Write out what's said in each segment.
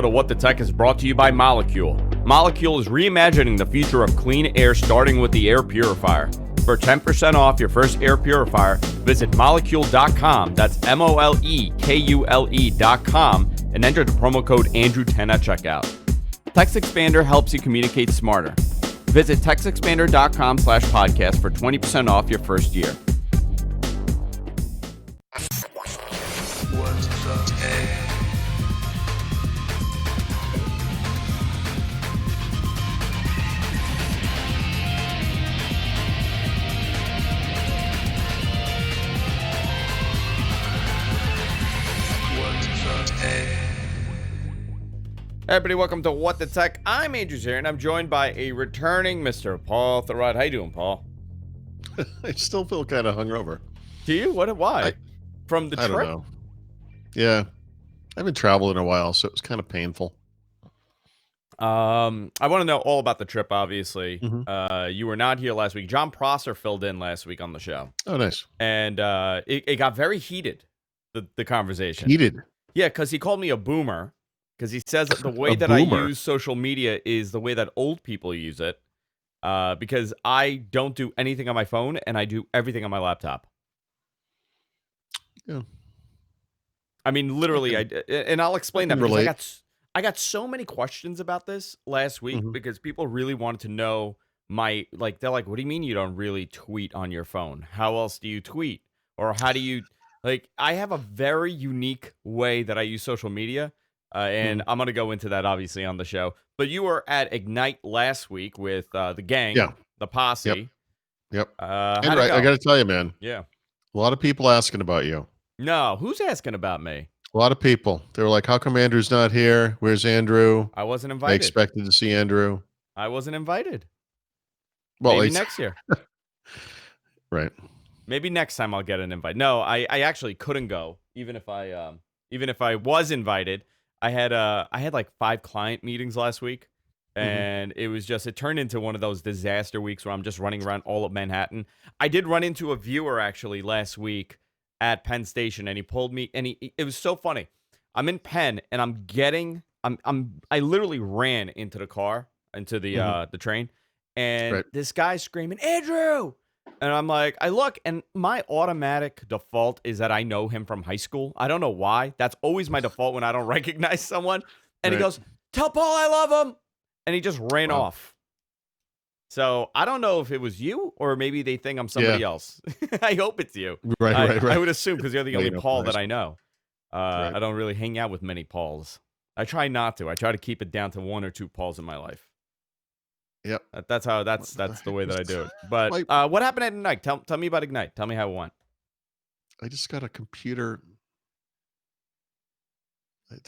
episode of What the Tech is brought to you by Molecule. Molecule is reimagining the future of clean air, starting with the air purifier. For 10% off your first air purifier, visit molecule.com. That's MOLEKULE.com and enter the promo code Andrew10 at checkout. TextExpander helps you communicate smarter. Visit textexpander.com/podcast for 20% off your first year. Hey everybody, welcome to What the Tech. I'm Andrew here, and I'm joined by a returning Mr. Paul Thurrott. How you doing, Paul? I still feel kind of hungover. Do you? Why? From the trip? I don't know. Yeah. I haven't traveled in a while, so it was kind of painful. I want to know all about the trip, obviously. Mm-hmm. You were not here last week. John Prosser filled in last week on the show. Oh, nice. And it got very heated, the conversation. Heated? Yeah, because he called me a boomer. Because he says that the way that I use social media is the way that old people use it. Because I don't do anything on my phone, and I do everything on my laptop. Yeah. I mean, literally, and I'll explain that because I got so many questions about this last week because people really wanted to know they're like, what do you mean you don't really tweet on your phone? How else do you tweet? Or how do you, I have a very unique way that I use social media. And I'm going to go into that, obviously, on the show. But you were at Ignite last week with the gang, the posse. Yep. And I got to tell you, man. Yeah. A lot of people asking about you. No, who's asking about me? A lot of people. They were like, how come Andrew's not here? Where's Andrew? I wasn't invited. I expected to see Andrew. I wasn't invited. Well, maybe next year. Right. Maybe next time I'll get an invite. No, I actually couldn't go, even if I was invited. I had like 5 client meetings last week, and it turned into one of those disaster weeks where I'm just running around all of Manhattan. I did run into a viewer actually last week at Penn Station, and he pulled me, and it was so funny. I'm in Penn, and I literally ran into the car, into the train, and this guy's screaming, "Andrew!" And I'm like, I look, and my automatic default is that I know him from high school. I don't know why. That's always my default when I don't recognize someone. And he goes, "Tell Paul I love him." And he just ran off. So I don't know if it was you or maybe they think I'm somebody else. I hope it's you. Right. I would assume because you're the only Paul that I know. I don't really hang out with many Pauls. I try not to. I try to keep it down to 1 or 2 Pauls in my life. Yep. That's the way that I do it. But what happened at Ignite? Tell me about Ignite. Tell me how it went. I just got a computer. It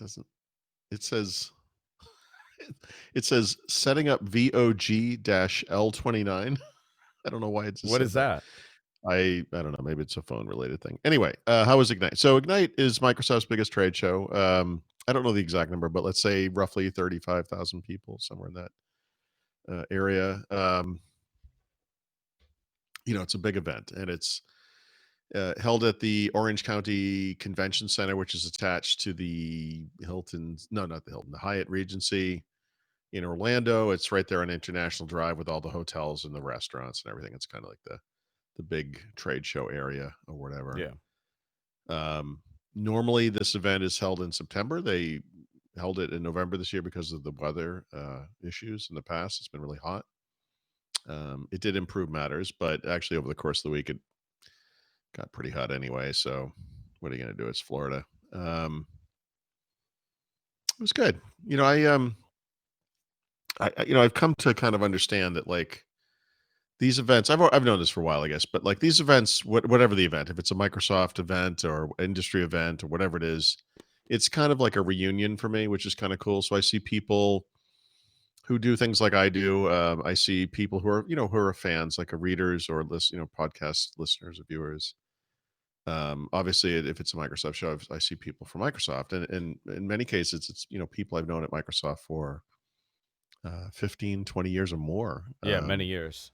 says setting up VOG-L29. I don't know why it's what is that? I don't know. Maybe it's a phone related thing. Anyway, how was Ignite? So Ignite is Microsoft's biggest trade show. I don't know the exact number, but let's say roughly 35,000 people, somewhere in that area. It's a big event, and it's held at the Orange County Convention Center, which is attached to the the Hyatt Regency in Orlando. It's right there on International Drive with all the hotels and the restaurants and everything. It's kind of like the big trade show area or whatever. Yeah. Normally this event is held in September. They held it in November this year because of the weather issues in the past. It's been really hot. It did improve matters, but actually over the course of the week, it got pretty hot anyway. So what are you going to do? It's Florida. It was good. I've come to kind of understand that these events, I've known this for a while, I guess, but these events, whatever the event, if it's a Microsoft event or industry event or whatever it is, it's kind of like a reunion for me, which is kind of cool. So I see people who do things like I do. I see people who are fans, like readers or podcast listeners or viewers. Obviously, if it's a Microsoft show, I see people from Microsoft, and in many cases, it's people I've known at Microsoft for 15, 20 years or more. Yeah, many years.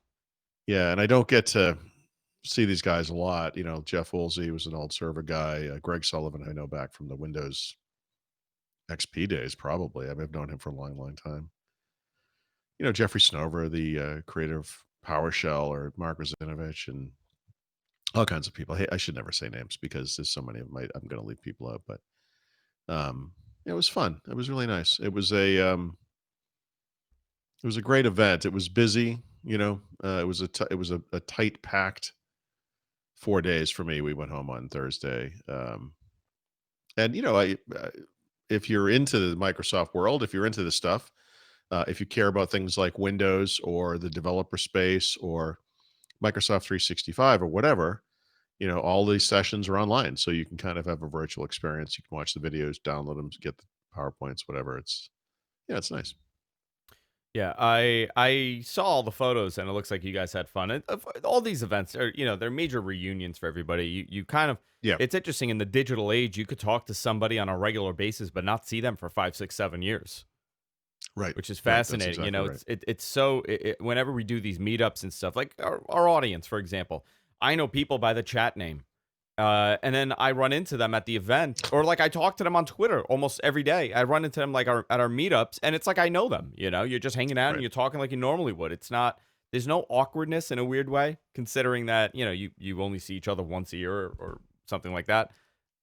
Yeah, and I don't get to see these guys a lot. Jeff Woolsey was an old server guy. Greg Sullivan, I know back from the Windows XP days, probably. I mean, I've known him for a long, long time. You know, Jeffrey Snover, the creator of PowerShell, or Mark Razinovich, and all kinds of people. Hey, I should never say names because there's so many of them. I'm going to leave people out, but um, it was fun. It was really nice. It was a great event. It was busy. You know, it was a tight packed 4 days for me. We went home on Thursday, and you know, if you're into the Microsoft world, if you're into this stuff, if you care about things like Windows or the developer space or Microsoft 365 or whatever, you know, all these sessions are online, so you can kind of have a virtual experience. You can watch the videos, download them, get the PowerPoints, whatever. Yeah, it's nice. Yeah, I saw all the photos and it looks like you guys had fun. And all these events are, they're major reunions for everybody. You kind of, Yeah, it's interesting in the digital age. You could talk to somebody on a regular basis, but not see them for 5, 6, 7 years, right, which is right. That's fascinating. exactly right. It's so whenever we do these meetups and stuff, like our audience, for example, I know people by the chat name. And then I run into them at the event, or like I talk to them on Twitter almost every day. I run into them like at our meetups, and it's like I know them. You're just hanging out and Right. you're talking like you normally would. It's not. There's no awkwardness in a weird way, considering that you only see each other once a year or something like that.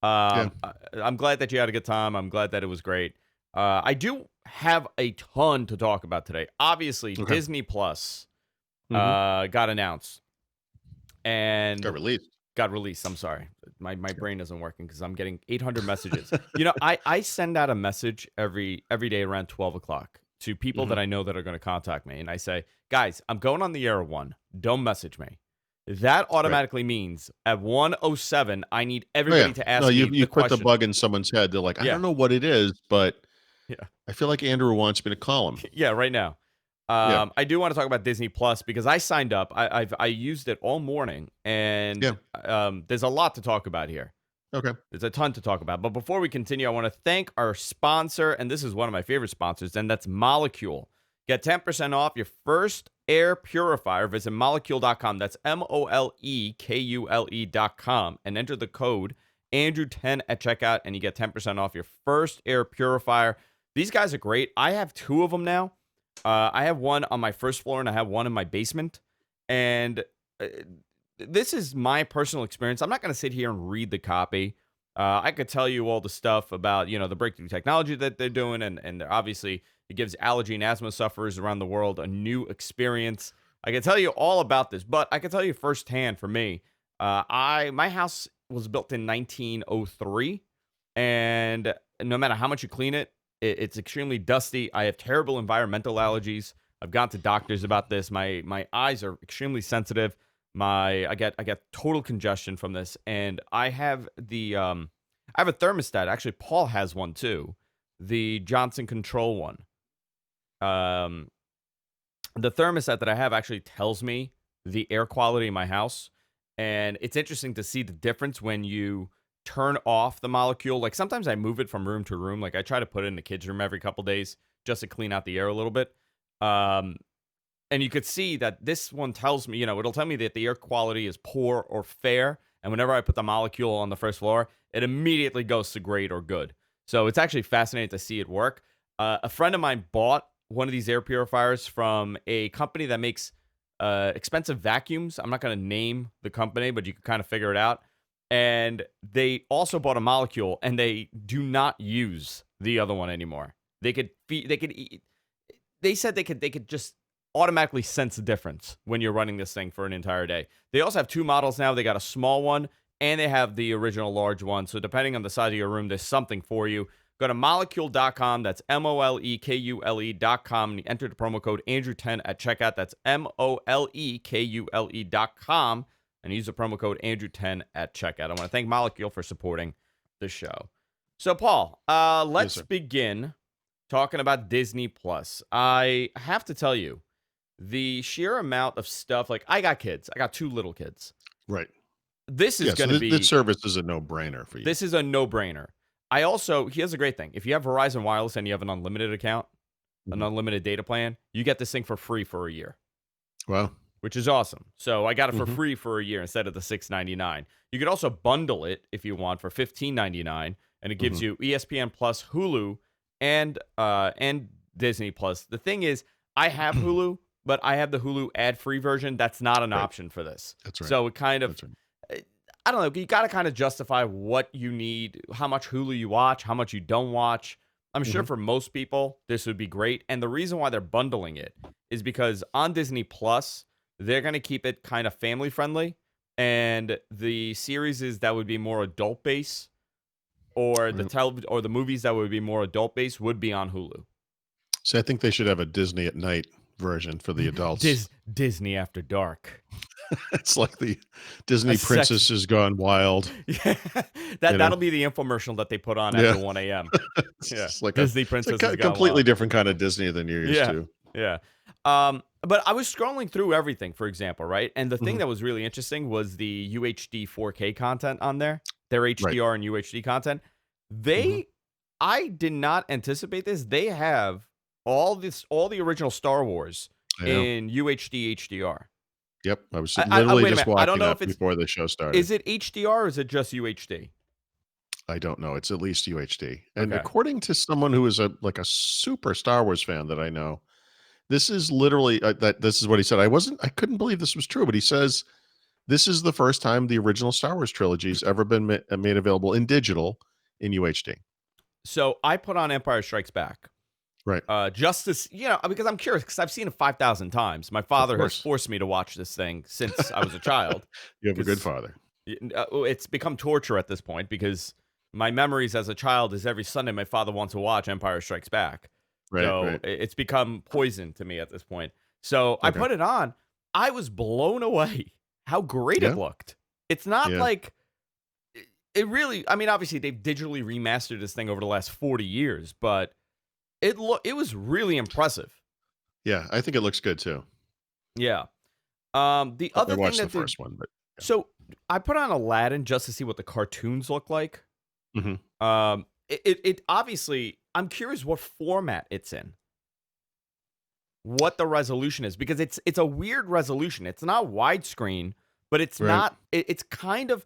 Yeah. I'm glad that you had a good time. I'm glad that it was great. I do have a ton to talk about today. Obviously, Okay. Disney Plus Hmm. got announced Got and released. got released. I'm sorry. My Yeah. brain isn't working because I'm getting 800 messages. I send out a message every day around 12 o'clock to people Hmm. that I know that are going to contact me. And I say, guys, I'm going on the air at 1. Don't message me. That Right. automatically means at 1:07, I need Oh yeah. everybody to No, ask you me you the put the question. bug in someone's head. They're like, I Yeah. don't know what it is, but Yeah. I feel like Andrew wants me to call him. Yeah, right now. Yeah. I do want to talk about Disney Plus because I signed up. I used it all morning, and Yeah. there's a lot to talk about here. Okay. There's a ton to talk about. But before we continue, I want to thank our sponsor, and this is one of my favorite sponsors, and that's Molecule. Get 10% off your first air purifier. Visit molecule.com. That's MOLEKULE.com, and enter the code Andrew10 at checkout, and you get 10% off your first air purifier. These guys are great. I have 2 of them now. I have one on my first floor, and I have one in my basement. And this is my personal experience. I'm not going to sit here and read the copy. I could tell you all the stuff about, the breakthrough technology that they're doing, and obviously it gives allergy and asthma sufferers around the world a new experience. I can tell you all about this, but I can tell you firsthand for me. My house was built in 1903, and no matter how much you clean it, it's extremely dusty. I have terrible environmental allergies. I've gone to doctors about this. My eyes are extremely sensitive. I get total congestion from this, and I have I have a thermostat. Actually, Paul has one too, the Johnson Control one. Um, the thermostat that I have actually tells me the air quality in my house, and it's interesting to see the difference when you turn off the molecule. Like sometimes I move it from room to room. Like I try to put it in the kids' room every couple days just to clean out the air a little bit. Um, and you could see that this one tells me, it'll tell me that the air quality is poor or fair. And whenever I put the molecule on the first floor, it immediately goes to great or good. So it's actually fascinating to see it work. A friend of mine bought one of these air purifiers from a company that makes expensive vacuums. I'm not going to name the company, but you can kind of figure it out. And they also bought a molecule, and they do not use the other one anymore. They said they could just automatically sense the difference when you're running this thing for an entire day. They also have 2 models now. They got a small one and they have the original large one. So depending on the size of your room, there's something for you. Go to molecule.com. That's MOLEKULE.com. And you enter the promo code Andrew10 at checkout. That's MOLEKULE.com. And use the promo code Andrew10 at checkout. I want to thank Molecule for supporting the show. So, Paul, let's sir. begin talking about Disney Plus. I have to tell you, the sheer amount of stuff, like I got kids. I got 2 little kids. Right. This is Yeah. So going to this be service is a no-brainer for you. this is a no-brainer. I also, here's a great thing. If you have Verizon Wireless and you have an unlimited account, an Mhm. unlimited data plan, you get this thing for free for a year, Well. which is awesome. So I got it for Mhm. free for a year instead of the $6.99. You could also bundle it if you want for $15.99, and it gives Mhm. you ESPN Plus, Hulu, and Disney Plus. The thing is, I have Hulu, but I have the Hulu ad-free version. That's not an Right. option for this. That's right. So it kind of, That's right. eh, I don't know. You got to kind of justify what you need, how much Hulu you watch, how much you don't watch. I'm sure Mhm. for most people this would be great, and the reason why they're bundling it is because on Disney Plus they're going to keep it kind of family friendly, and the series is that would be more adult based, or Right. or the movies that would be more adult based would be on Hulu. See, I think they should have a Disney at night version for the adults. Disney After Dark. It's like the A Disney sex Princess has gone wild, Yeah. you know? That'll be the infomercial that they put on Yeah. after 1 a.m. Yeah. It's like a Disney it's a Princess has gone completely wild. different kind of Disney than you're used Yeah. to. Yeah. But I was scrolling through everything, for example, right? And the thing Mhm. that was really interesting was the UHD 4K content on there, their Right. HDR and UHD content. Mhm. They, I did not anticipate this. They have all the original Star Wars I know. in UHD HDR. Yep. I was I literally wait a just minute. I don't watching know that if it's before the show started. is it HDR or is it just UHD? I don't know. It's at least UHD. And Okay. according to someone who is a super Star Wars fan that I know, this is literally that this is what he said. I couldn't believe this was true, but he says this is the first time the original Star Wars trilogy's ever been made available in digital in UHD. So I put on Empire Strikes Back. Right. Just this, because I'm curious, because I've seen it 5,000 times. My Of father has course. forced me to watch this thing since I was a child. You have a good Because father. it's become torture at this point. Because my memories as a child is every Sunday my father wants to watch Empire Strikes Back. Right, So right. it's become poison to me at this point. So I Okay. put it on. I was blown away how great it Yeah. looked. It's not Yeah. like it really. I mean, obviously they've digitally remastered this thing over the last 40 years, but it was really impressive. Yeah, I think it looks good too. Yeah. The I other thing watched the that they first one, but so I put on Aladdin just to see what the cartoons look like. yeah. Mhm. It obviously I'm curious what format it's in, what the resolution is, because it's a weird resolution. It's not widescreen, but it's Right. not. It's kind of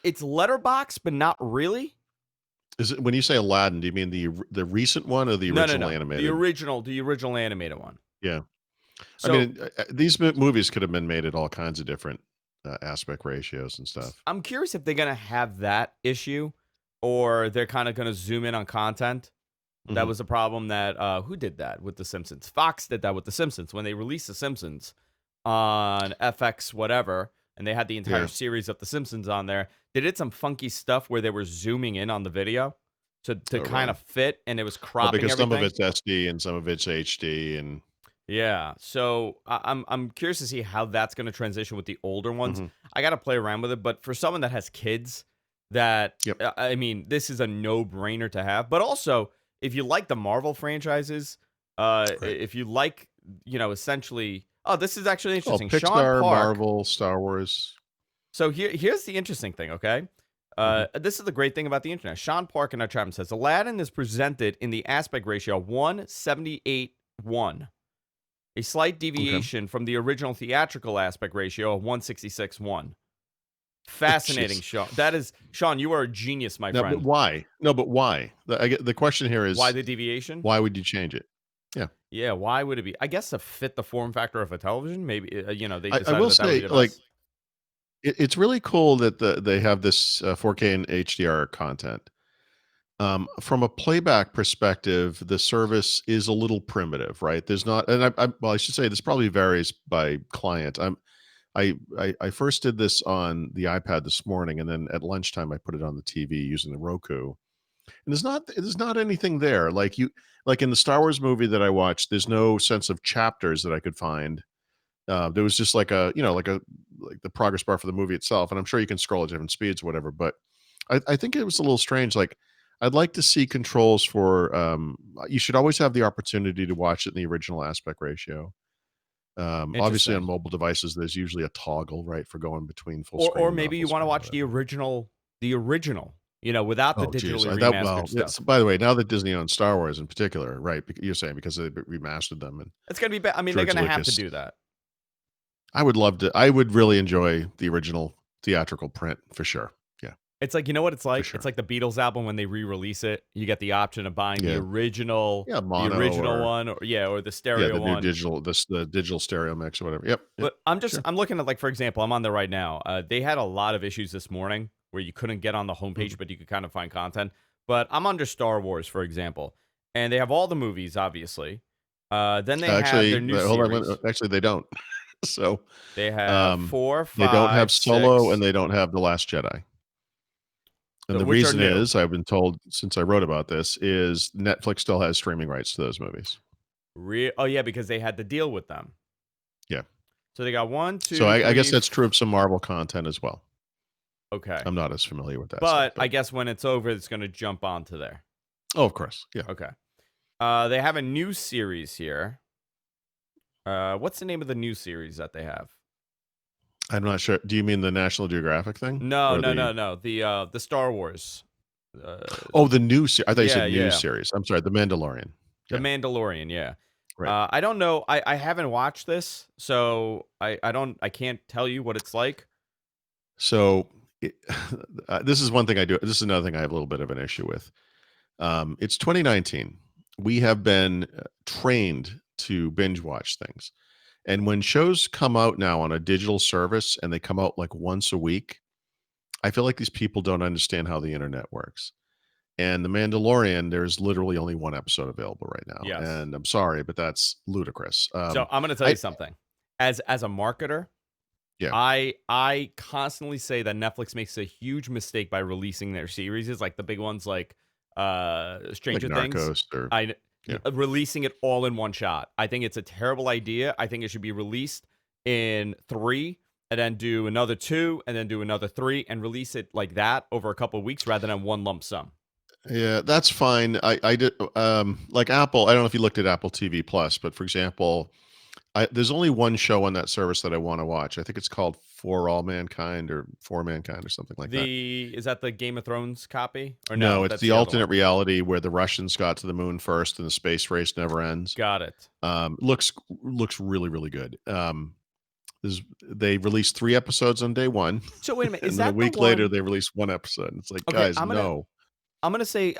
it's letterbox, but not really. Is it when you say Aladdin, do you mean the recent one or the No, no, original no. The animated? original, the original animated one. Yeah. I So mean, these movies could have been made at all kinds of different aspect ratios and stuff. I'm curious if they're gonna have that issue, or they're kind of gonna zoom in on content. That Mhm. was a problem that who did that with The Simpsons? Fox did that with The Simpsons when they released The Simpsons on FX whatever, and they had the entire Yeah. series of The Simpsons on there. They did some funky stuff where they were zooming in on the video to Oh, kind really? of fit, and it was Well, cropping because some of everything. it's SD and some of it's HD and Yeah, so I'm curious to see how that's going to transition with the older ones. mhm. I got to play around with it, but for someone that has kids, that Yep. I mean, this is a no brainer to have. But also, if you like the Marvel franchises, Right. if you like, essentially, oh, this is actually Oh, interesting. Sean Pixar, Park. Marvel, Star Wars. So here's the interesting thing. Okay, Mhm. this is the great thing about the internet. Sean Park in our chat room says Aladdin is presented in the aspect ratio 178:1. A slight Okay. deviation from the original theatrical aspect ratio of 166:1. Fascinating, Jeez. Sean. That is, Sean, you are a genius, my No, but friend. why? No, but why? The question here Why is the deviation? why would you change it? Yeah. Yeah, why would it be? I guess to fit the form factor of a television. Maybe, they I decided will that that would be say, the like, best. it's really cool that they have this 4K and HDR content. From a playback perspective, the service is a little primitive, right? There's not, and well, I should say this probably varies by client. I first did this on the iPad this morning, and then at lunchtime I put it on the TV using the Roku. And there's not anything there. Like in the Star Wars movie that I watched, there's no sense of chapters that I could find. There was just like like the progress bar for the movie itself, and I'm sure you can scroll at different speeds, or whatever. But I think it was a little strange. Like I'd like to see controls for. You should always have the opportunity to watch it in the original aspect ratio. Obviously, on Interesting. mobile devices, there's usually a toggle, right, for going between full Or screen and not maybe full you want to screen, or watch whatever. The original, without the Oh, geez. digitally That remastered well, stuff. by the way, now that Disney owns Star Wars in particular, right? You're saying because they remastered them and It's gonna be bad. I mean, they're George gonna have to Lucas. do that. I would love to. I would really enjoy the original theatrical print for sure. Yeah. It's like, you know what it's for like? It's sure. like the Beatles album when they re-release it. You get the option of buying Yeah. Yeah, the mono original or one, or or the yeah, stereo the new one. digital the digital stereo mix or whatever. Yep, yep. But Sure. I'm looking at, like, for example, I'm on there right now. They had a lot of issues this morning where you couldn't get on the homepage, Mhm. but you could kind of find content. But I'm under Star Wars, for example, and they have all the movies, obviously. Then they have their Actually, new hold on, series. actually, they don't. So, They have um, 4, they don't have 5, Solo, and 6. they don't have The Last Jedi. And the Which are reason new. is, I've been told since I wrote about this, is Netflix still has streaming rights to those movies. Oh yeah, because they had to deal with them. Yeah. So they got one, So two, I guess three. that's true of some Marvel content as well. Okay, I'm not as familiar with that stuff, but but I guess when it's over, it's going to jump onto there. oh, of course. Yeah. Okay. They have a new series here. What's the name of the new series that they have? I'm not sure. Do you mean the National Geographic thing No, or no, the no, no. The Star Wars. Uh, oh, the new I thought you yeah, said news yeah. series. I'm sorry, The Mandalorian. The Yeah. Mandalorian. Yeah. Right. I don't know. I haven't watched this, so I can't tell you what it's like. So it, this is one thing I do. This is another thing I have a little bit of an issue with. It's 2019. We have been trained to binge watch things. And when shows come out now on a digital service and they come out like once a week, I feel like these people don't understand how the internet works. And The Mandalorian, there's literally only one episode available right now. Yes. And I'm sorry, but that's ludicrous. So I'm going to tell I you something. As a marketer, yeah, I constantly say that Netflix makes a huge mistake by releasing their series, like the big ones like like Stranger Things. Narcos or I yeah. Releasing it all in one shot. I think it's a terrible idea. I think it should be released in 3 and then do another 2 and then do another 3 and release it like that over a couple of weeks rather than one lump sum. Yeah, that's fine. I did like Apple. I don't know if you looked at Apple TV Plus, but for example, there's only one show on that service that I want to watch. I think it's called For All Mankind or For Mankind or something like that. Is that the Game of Thrones copy or No, no? it's That's the the other alternate one. reality where the Russians got to the moon first and the space race never ends. Got it. Looks really really good. They released 3 episodes on day one, So wait a minute, is and then a that the week later one? they released one episode. It's like, Okay, guys, no. I'm gonna say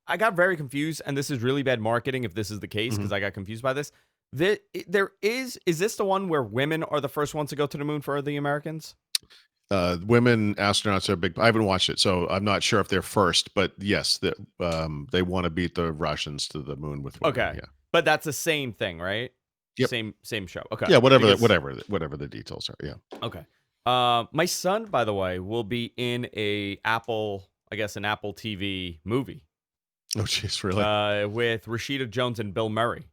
I got very confused, and this is really bad marketing if this is the case Mhm. because I got confused by this. There is this the one where women are the first ones to go to the moon for the Americans? Women astronauts are big. I haven't watched it, so I'm not sure if they're first, but yes, they want to beat the Russians to the moon with women. Okay, Yeah. but that's the same thing, right? Yep. Same show. Okay, Yeah. Whatever. because Whatever the details are. Yeah. okay. My son, by the way, will be in I guess, an Apple TV movie Oh, jeez, really? with Rashida Jones and Bill Murray.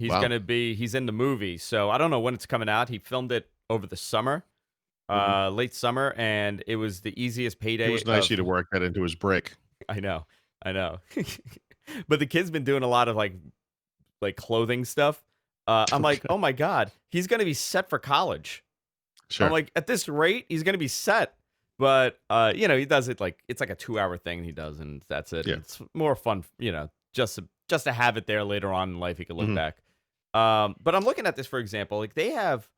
Wow. He's in the movie, so I don't know when it's coming out. He filmed it over the summer, Mhm. late summer, and it was the easiest It payday was nice of of. you to work that into his break. I know, I know. But the kid's been doing a lot of like clothing stuff. I'm like, Okay. oh my god, he's gonna be set for college. I'm Sure. like, at this rate, he's gonna be set. But he does it like it's like a 2 hour thing he does, and that's it. Yeah. And it's more fun, just to have it there later on in life. He could look Mhm. back. But I'm looking at this, for example, like they have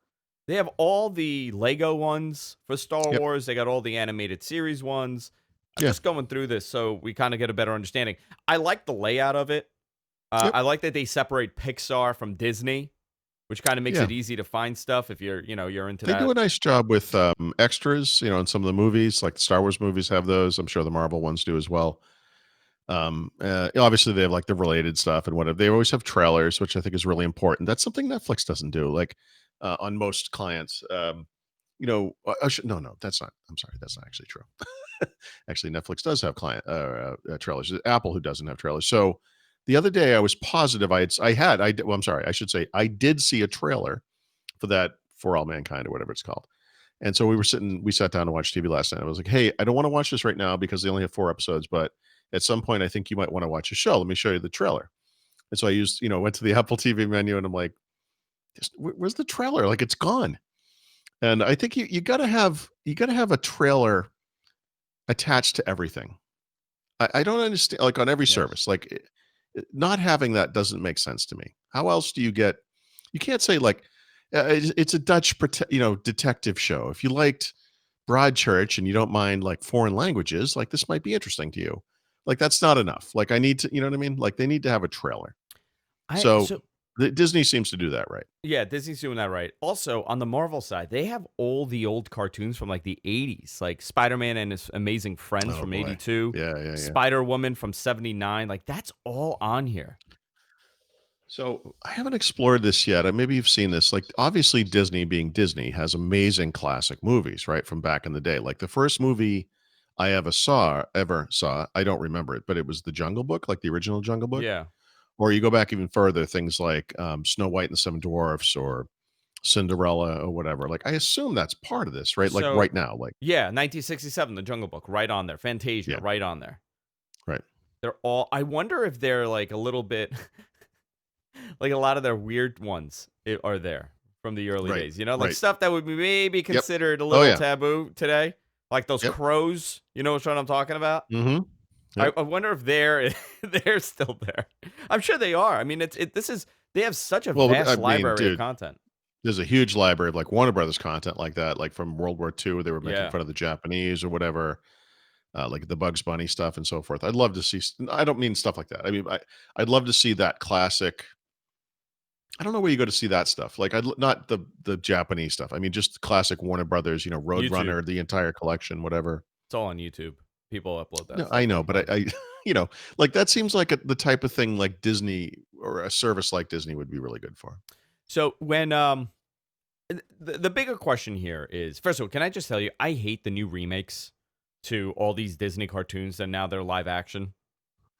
all the Lego ones for Star Yep. Wars. They got all the animated series ones. I'm Yeah. just going through this so we kind of get a better understanding. I like the layout of it. Yep. I like that they separate Pixar from Disney, which kind of makes Yeah. it easy to find stuff if you're into They do that. a nice job with extras, in some of the movies, like the Star Wars movies have those. I'm sure the Marvel ones do as well. Obviously, they have like the related stuff and whatever. They always have trailers, which I think is really important. That's something Netflix doesn't do, like on most clients. No, no, that's not. I'm sorry, that's not actually true. Actually, Netflix does have client trailers. It's Apple who doesn't have trailers. So the other day, I was positive well, I'm sorry, I should say I did see a trailer for that For All Mankind or whatever it's called. And so we sat down to watch TV last night. I was like, hey, I don't want to watch this right now because they only have 4 episodes, but at some point, I think you might want to watch a show. Let me show you the trailer. And so I went to the Apple TV menu and I'm like, where's the trailer? Like it's gone. And I think you gotta have a trailer attached to everything. I don't understand, like on every Yes. service, like not having that doesn't make sense to me. How else do you get? You can't say like it's a Dutch detective show. If you liked broad church and you don't mind like foreign languages, like this might be interesting to you. Like that's not enough. Like I need to, you know what I mean? Like they need to have a trailer. I So so Disney seems to do that right. Yeah, Disney's doing that right. Also, on the Marvel side, they have all the old cartoons from like the 80s, like Spider-Man and his Amazing Friends Oh from boy. 82, Yeah, yeah, yeah. Spider-Woman from 79. Like that's all on here. So I haven't explored this yet. Maybe you've seen this. Like obviously Disney being Disney has amazing classic movies, right? From back in the day. Like the first movie I ever saw, I don't remember it, but it was The Jungle Book, like the original Jungle Book. Yeah. Or you go back even further, things like Snow White and the Seven Dwarfs or Cinderella or whatever. Like I assume that's part of this, right? Like So, right now, like yeah, 1967, The Jungle Book, right on there. Fantasia, yeah, right on there. right, They're all I wonder if they're like a little bit like a lot of their weird ones are there from the early right, days, like right. stuff that would be maybe Yep. considered a Oh little yeah. taboo today, like those Yep. crows. You know what I'm talking about? Mm-hmm. I, Yep. I wonder if they're still there. I'm sure they are. I mean, this is they have such a Well, I vast mean, library of dude, content. there's a huge library of like Warner Brothers content like that, like from World War II, they were making Yeah. fun of the Japanese or whatever, like the Bugs Bunny stuff and so forth. I'd love to see. I don't mean stuff like that. I mean, I'd love to see that classic. I don't know where you go to see that stuff. Like, not the Japanese stuff. I mean, just classic Warner Brothers, YouTube. Roadrunner, the entire collection, whatever. It's all on YouTube. People upload that No, stuff I know, but online. you know, like that seems like the type of thing like Disney or a service like Disney would be really good for. So when the bigger question here is, first of all, can I just tell you, I hate the new remakes to all these Disney cartoons and now they're live action.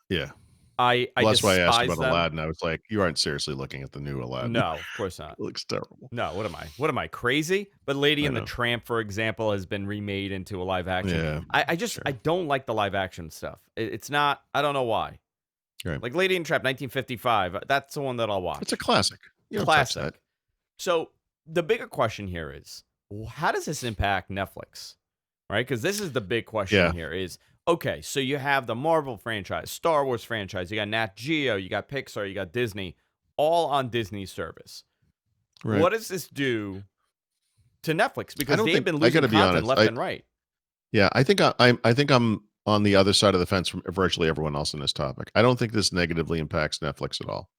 Yeah. I Well, that's why I asked despise about them. Aladdin. I was like, you aren't seriously looking at the new Aladdin. No, of course not. It looks terrible. No, what am I? What am I, crazy? But Lady I and the know. Tramp, for example, has been remade into a live action. Yeah, I sure. don't like the live action stuff. It's not, I don't know why. Right. Like Lady and the Tramp, 1955, that's the one that I'll It's a watch. classic. You don't touch that. Classic. So the bigger question here is, how does this impact Netflix? Right? Because this is the big question Yeah. here is, okay, so you have the Marvel franchise, Star Wars franchise, you got Nat Geo, you got Pixar, you got Disney, all on Disney's service. Right. What does this do to Netflix? I Because don't they've think been I losing gotta be content honest. left and right. Yeah, I think I'm on the other side of the fence from virtually everyone else on this topic. I don't think this negatively impacts Netflix at all.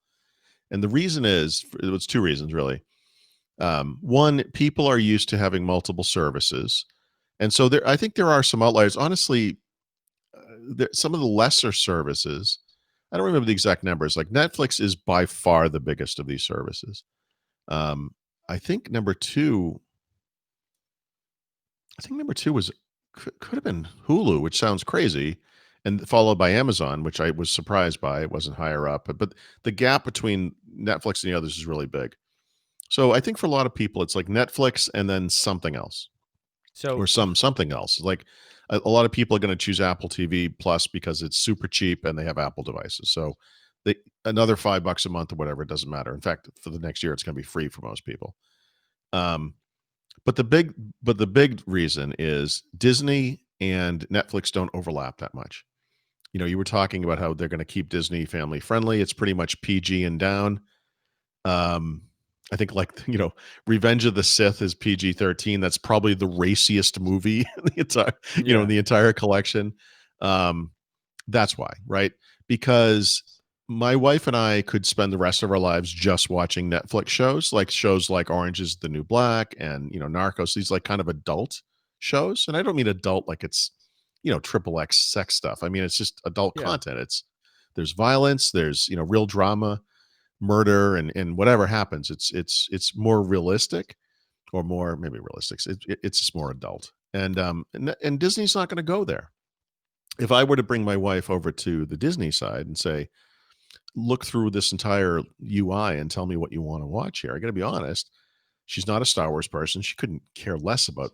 And the reason is it's two reasons really. One, people are used to having multiple services. And so I think there are some outliers. Honestly, some of the lesser services, I don't remember the exact numbers. Like Netflix is by far the biggest of these services. Um, I think number two, was could have been Hulu, which sounds crazy, and followed by Amazon, which I was surprised by. It wasn't higher up, but the gap between Netflix and the others is really big. So I think for a lot of people, it's like Netflix and then something else So, or something else. Like a lot of people are going to choose Apple TV Plus because it's super cheap and they have Apple devices. So they another $5 a month or whatever, it doesn't matter. In fact, for the next year, it's going to be free for most people. Um, but the big reason is Disney and Netflix don't overlap that much. You were talking about how they're going to keep Disney family friendly. It's pretty much PG and down. Um, I think like Revenge of the Sith is PG-13. That's probably the raciest movie in the entire in yeah. the entire collection. Um, that's why, right? Because my wife and I could spend the rest of our lives just watching Netflix shows like Orange is the New Black and Narcos, these like kind of adult shows. And I don't mean adult like it's triple X sex stuff. I mean it's just adult Yeah. content. There's violence, there's real drama, murder, and whatever happens. It's more realistic or more maybe realistic. It's just more adult. And Disney's not going to go there. If I were to bring my wife over to the Disney side and say, look through this entire UI and tell me what you want to watch here, I got to be honest. She's not a Star Wars person. She couldn't care less about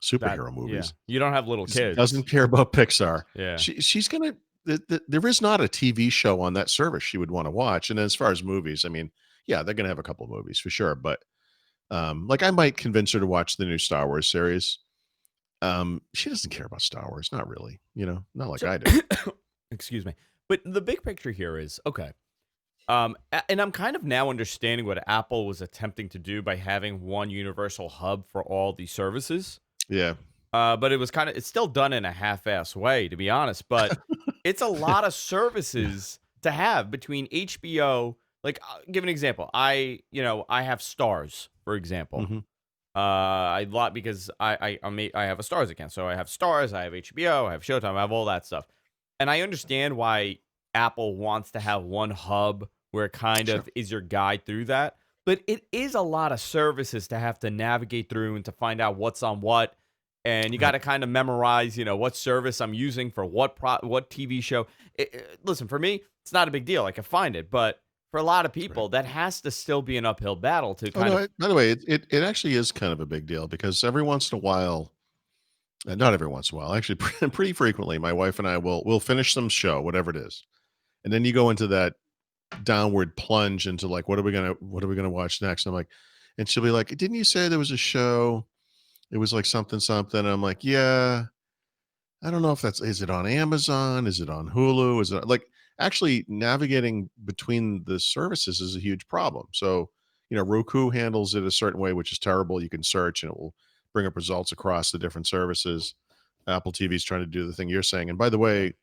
superhero Yeah. movies. You don't have little Doesn't kids. care about Pixar. Yeah. She's gonna. There is not a TV show on that service she would want to watch. And as far as movies, I mean, yeah, they're gonna have a couple of movies for sure. But like, I might convince her to watch the new Star Wars series. She doesn't care about Star Wars, not really. Not like So, I do. excuse me. But the big picture here is, okay. And I'm kind of now understanding what Apple was attempting to do by having one universal hub for all these services. Yeah. But it's still done in a half-ass way, to be honest. But it's a lot of services to have between HBO. Like, give an example. I have Stars, for example. Hmm. I lot because I have a Stars account, so I have Stars, I have HBO, I have Showtime, I have all that stuff, and I understand why Apple wants to have one hub where it kind Sure. of is your guide through that. But it is a lot of services to have to navigate through and to find out what's on what, and you got Right. to kind of memorize, what service I'm using for what TV show. Listen, for me, it's not a big deal. I can find it, but for a lot of Right. people, that has to still be an uphill battle to Oh kind no! of. By the way, it actually is kind of a big deal because every once in a while, not every once in a while, actually, pretty frequently, my wife and I will finish some show, whatever it is, and then you go into that downward plunge into like, what are we gonna watch next? And I'm like, and she'll be like, didn't you say there was a show? It was like something something. And I'm like, yeah. I don't know if is it on Amazon? Is it on Hulu? Is it like actually navigating between the services is a huge problem. So, Roku handles it a certain way, which is terrible. You can search and it will bring up results across the different services. Apple TV is trying to do the thing you're saying. And by the Yeah. way,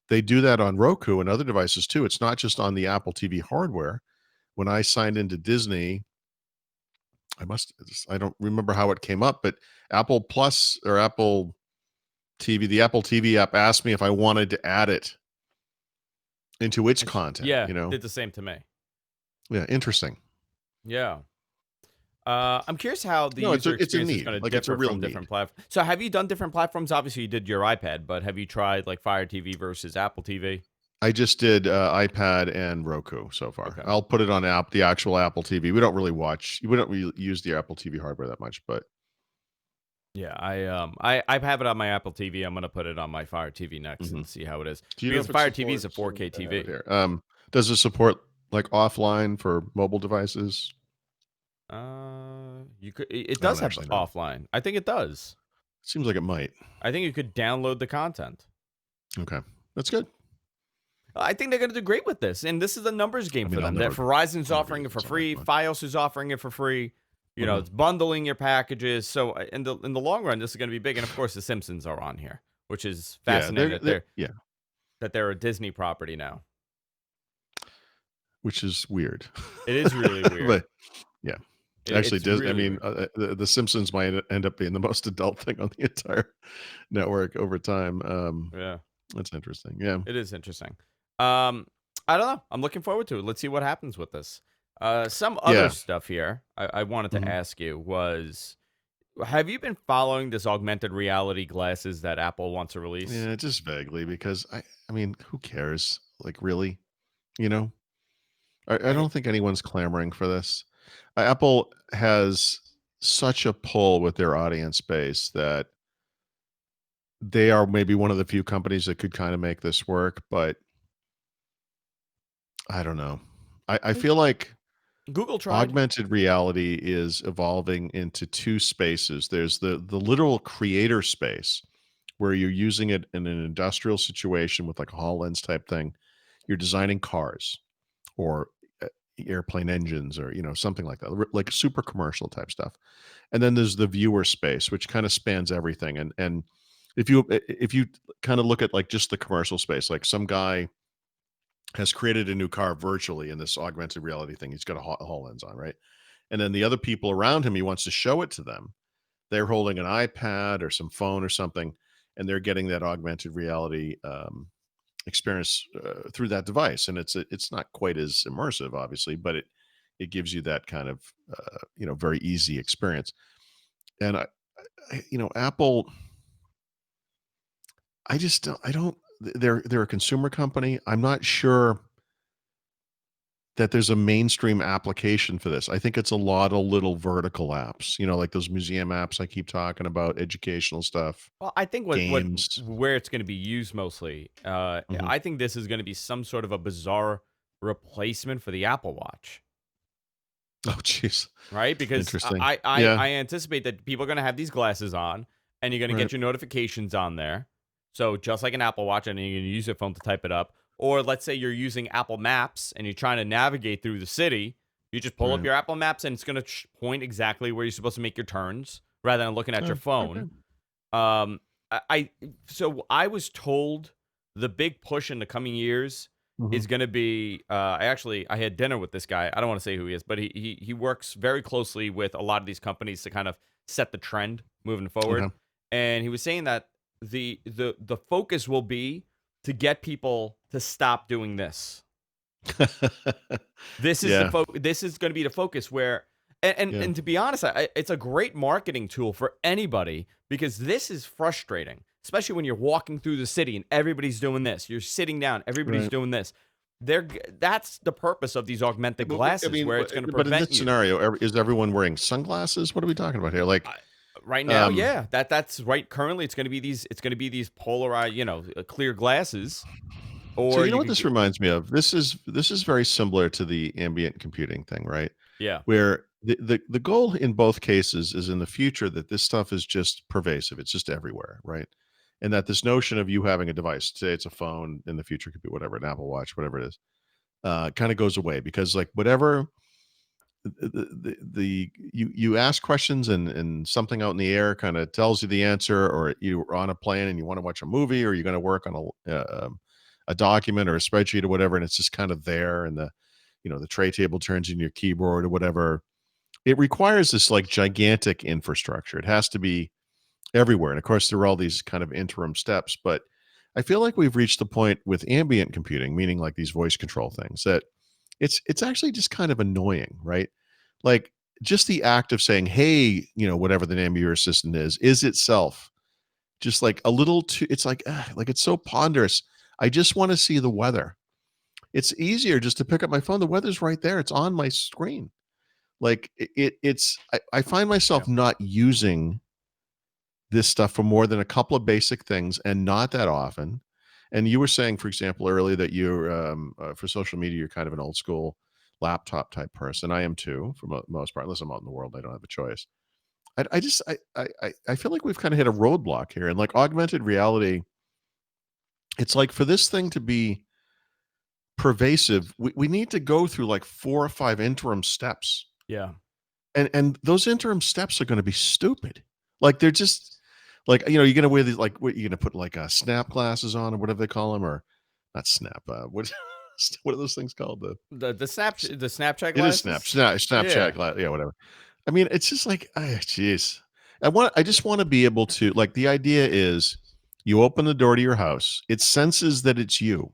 they do that on Roku and other devices too. It's not just on the Apple TV hardware. When I signed into Disney, I don't remember how it came up, but Apple Plus or Apple TV, the Apple TV app asked me if I wanted to add it into its content, Yeah, did the same to me. Yeah, interesting. Yeah. I'm curious how the No, user it's a experience is need. going to Like, it's a differ real from need. different platforms. So, have you done different platforms? Obviously, you did your iPad, but have you tried like Fire TV versus Apple TV? I just did, iPad and Roku so far. Okay. I'll put it on the actual Apple TV. We don't really use the Apple TV hardware that much, but Yeah, I have it on my Apple TV. I'm gonna put it on my Fire TV next mhm. and see how it is Do you know because if it Fire TV is a supports, 4K I have it TV. here. Does it support, like, offline for mobile devices? It I don't does have actually know. offline. I think it does. Seems like it might. I think you could download the content. Okay. That's good. I think they're going to do great with this, and this is a numbers game I for mean, them. That Verizon's I'll never offering use it for this on my free. phone. Fios is offering it for free. Mhm. It's bundling your packages. So in the long run, this is going to be big. And of course, the Simpsons are on here, which is Yeah, fascinating that they're yeah, that they're a Disney property now. which is weird. It is really weird. But yeah. Actually, It's really weird. The Simpsons might end up being the most adult thing on the entire network over time. Yeah, That's interesting. Yeah. it is interesting. I don't know. I'm looking forward to it. Let's see what happens with this. Some other Yeah. stuff here I wanted to Mhm. ask you was, have you been following this augmented reality glasses that Apple wants to release? Yeah, just vaguely because I mean, who cares? Like, really? You know? I I don't think anyone's clamoring for this. Apple has such a pull with their audience base that they are maybe one of the few companies that could kind of make this work, but I don't know. I think feel like Google tried. augmented reality is evolving into two spaces. There's the literal creator space where you're using it in an industrial situation with like a HoloLens type thing. You're designing cars or airplane engines or something like that, like super commercial type stuff. And then there's the viewer space, which kind of spans everything. And if you kind of look at like just the commercial space, like some guy has created a new car virtually in this augmented reality thing. He's got a HoloLens on, right? And then the other people around him, he wants to show it to them. They're holding an iPad or some phone or something, and they're getting that augmented reality experience through that device. And it's not quite as immersive, obviously, but it gives you that kind of very easy experience. And Apple, I just don't. I don't. They're a consumer company. I'm not sure that there's a mainstream application for this. I think it's a lot of little vertical apps, like those museum apps I keep talking about, educational stuff, Well, I think what games. where it's going to be used mostly. Mhm. I think this is going to be some sort of a bizarre replacement for the Apple Watch. Oh, jeez. Right? Because Interesting. I Yeah. anticipate that people are going to have these glasses on, and you're going to Right. get your notifications on there. So just like an Apple Watch, and you're going to use your phone to type it up. Or let's say you're using Apple Maps and you're trying to navigate through the city. You just pull up Right. your Apple Maps, and it's going to point exactly where you're supposed to make your turns rather than looking at your Oh, okay. phone. I so I was told the big push in the coming years Mhm. is going to be. I had dinner with this guy. I don't want to say who he is, but he works very closely with a lot of these companies to kind of set the trend moving forward. Okay. And he was saying that the focus will be to get people to stop doing this. Yeah. This is going to be the focus where Yeah. and to be honest, it's a great marketing tool for anybody because this is frustrating, especially when you're walking through the city and everybody's doing this. You're sitting down, everybody's Right. doing this. That's the purpose of these augmented I glasses mean, where it's going to but in this prevent you. scenario, is everyone wearing sunglasses? What are we talking about here? Like, I, right now, um, yeah, that's right. Currently, it's going to be these polarized, clear glasses, so or you know you what could this reminds me of? This is very similar to the ambient computing thing, right? yeah, Where the goal in both cases is in the future that this stuff is just pervasive. It's just everywhere, right? And that this notion of you having a device, today it's a phone, in the future it could be whatever, an Apple Watch, whatever it is, kind of goes away because like whatever you ask questions and something out in the air kind of tells you the answer, or you're on a plane and you want to watch a movie, or you're going to work on a document or a spreadsheet or whatever, and it's just kind of there, and the tray table turns into your keyboard or whatever. It requires this like gigantic infrastructure. It has to be everywhere, and of course there are all these kind of interim steps, but I feel like we've reached the point with ambient computing, meaning like these voice control things, that it's actually just kind of annoying, right? Like just the act of saying, "Hey, whatever the name of your assistant is itself just like a little too." It's like it's so ponderous. I just want to see the weather. It's easier just to pick up my phone. The weather's right there. It's on my screen. Like I find yeah, myself not using this stuff for more than a couple of basic things, and not that often. And you were saying, for example, earlier that you're for social media, you're kind of an old school laptop type person. I am too, for most part. Unless I'm out in the world, I don't have a choice. I just I feel like we've kind of hit a roadblock here, and like augmented reality, it's like for this thing to be pervasive, we need to go through like 4 or 5 interim steps, yeah. and those interim steps are going to be stupid. Like they're just like you're gonna wear these, like, what you're gonna put like snap glasses on or whatever they call them, or not snap. What are those things called? The Snapchat It is snap glasses. Snapchat Yeah, glass, yeah, whatever. I mean, it's just like, jeez. I just want to be able to, like, the idea is you open the door to your house, it senses that it's you.